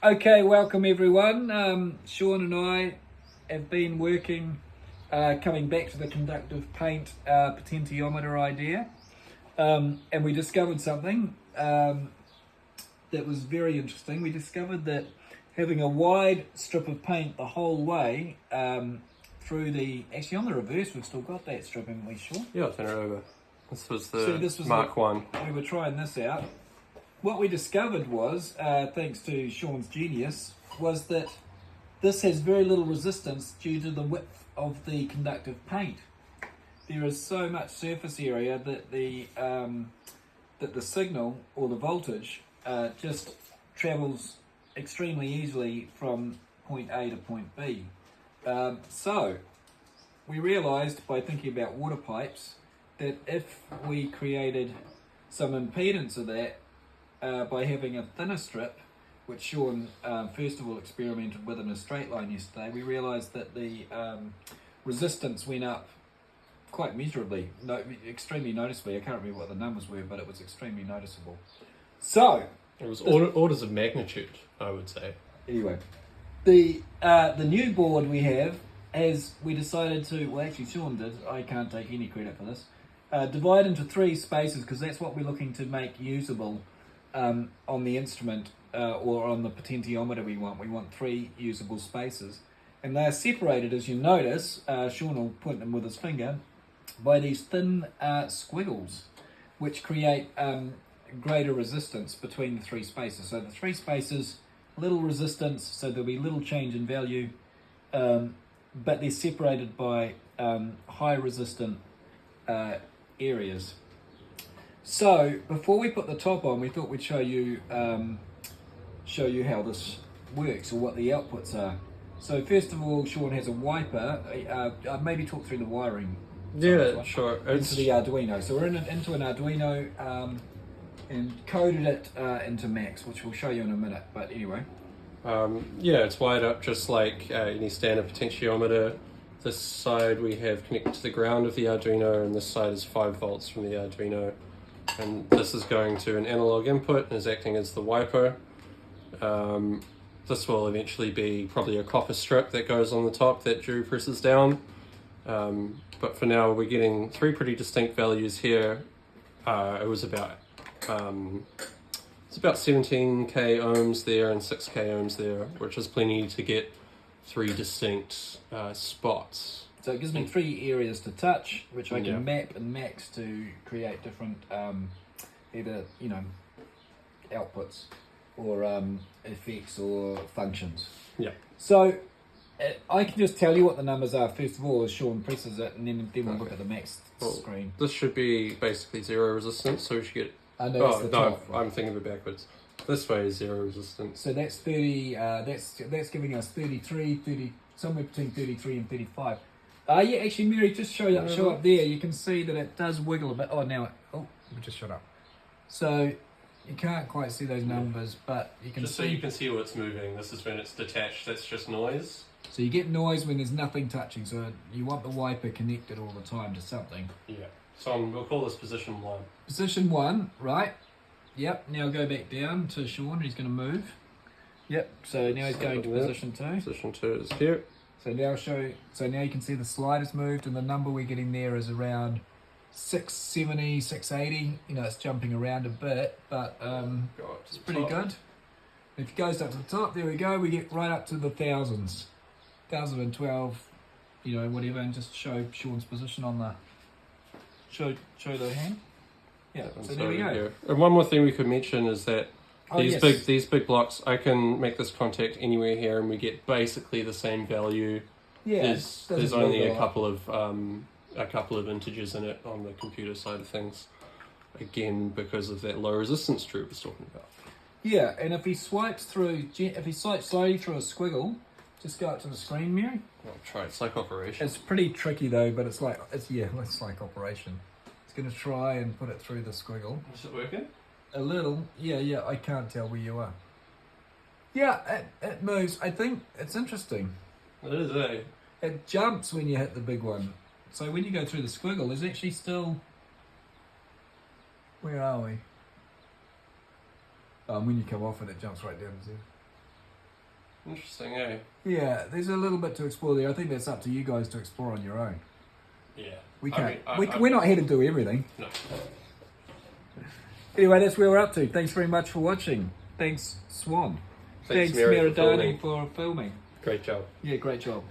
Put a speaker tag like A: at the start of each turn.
A: Okay, welcome everyone. Sean and I have been working, coming back to the conductive paint potentiometer idea, and we discovered something that was very interesting. We discovered that having a wide strip of paint the whole way through the, actually on the reverse we've still got that strip, haven't we, Sean?
B: Yeah, I'll turn it over. This was the
A: this was
B: Mark 1.
A: We were trying this out. What we discovered was, thanks to Sean's genius, was that this has very little resistance due to the width of the conductive paint. There is so much surface area that the signal or the voltage just travels extremely easily from point A to point B. So we realised by thinking about water pipes that if we created some impedance of that by having a thinner strip, which Sean first of all experimented with in a straight line yesterday, we realised that the resistance went up quite measurably, extremely noticeably. I can't remember what the numbers were, but it was extremely noticeable. So
B: It was orders of magnitude, I would say.
A: anyway, the new board we have, as we decided to, well actually Sean did, I can't take any credit for this, divide into three spaces because that's what we're looking to make usable on the instrument or on the potentiometer we want. We want three usable spaces. And they're separated, as you notice, Sean will point them with his finger, by these thin squiggles, which create greater resistance between the three spaces. So the three spaces, little resistance, so there'll be little change in value, but they're separated by high resistant areas. So before we put the top on, we thought we'd show you how this works or what the outputs are. So first of all, Sean has a wiper. Maybe talk through the wiring.
B: Yeah, sure.
A: Into the Arduino. So we're into an Arduino and coded it into Max, which we'll show you in a minute. But anyway.
B: Yeah, it's wired up just like any standard potentiometer. This side we have connected to the ground of the Arduino, and this side is 5 volts from the Arduino. And this is going to an analog input and is acting as the wiper. This will eventually be probably a copper strip that goes on the top that Drew presses down. But for now we're getting 3 pretty distinct values here. It was about 17k ohms there and 6k ohms there, which is plenty to get 3 distinct spots.
A: So it gives me 3 areas to touch, which I can map and max to create different either outputs or effects or functions.
B: Yeah.
A: So I can just tell you what the numbers are first of all as Sean presses it, and then we'll look at the max screen.
B: This should be basically 0 resistance, so we should get...
A: top, right?
B: I'm thinking of it backwards. This way is 0 resistance.
A: So that's 30, that's giving us 33, somewhere between 33 and 35. Yeah, actually, Mary, just show up there. You can see that it does wiggle a bit. We just shut up. So you can't quite see those numbers, but you can
B: just
A: see.
B: So you can see what's moving. This is when it's detached. That's just noise.
A: So you get noise when there's nothing touching. So you want the wiper connected all the time to something.
B: Yeah. So we'll call this position 1.
A: Position 1, right? Yep. Now go back down to Sean. He's going to move. Yep. So now he's going to position 2.
B: Position 2 is here.
A: So now you can see the slide has moved, and the number we're getting there is around 670, 680. It's jumping around a bit, but it's pretty good. If it goes up to the top, there we go. We get right up to the thousands, 1012, whatever, and just show Sean's position on the show the hand. Yeah. So there we go.
B: And one more thing we could mention is that these big blocks, I can make this contact anywhere here, and we get basically the same value.
A: Yeah,
B: there's only a couple of integers in it on the computer side of things. Again, because of that low resistance Drew was talking about.
A: Yeah, and if he swipes slowly through a squiggle, just go up to the screen, Mary.
B: I'll try. It's like operation.
A: It's pretty tricky though, but it's like operation. It's going to try and put it through the squiggle.
B: Is it working?
A: A little, yeah. I can't tell where you are. Yeah, it moves. I think it's interesting.
B: It is, eh?
A: It jumps when you hit the big one. So when you go through the squiggle, there's actually still... Where are we? When you come off it, it jumps right down to zero.
B: Interesting, eh?
A: Yeah, there's a little bit to explore there. I think that's up to you guys to explore on your own.
B: Yeah.
A: We can't.
B: I mean,
A: We're not here to do everything.
B: No.
A: Anyway, that's where we're up to. Thanks very much for watching. Thanks, Swan.
B: Thanks,
A: Thanks
B: Mary, for
A: Meridani,
B: filming.
A: for filming.
B: Great job.
A: Yeah, great job.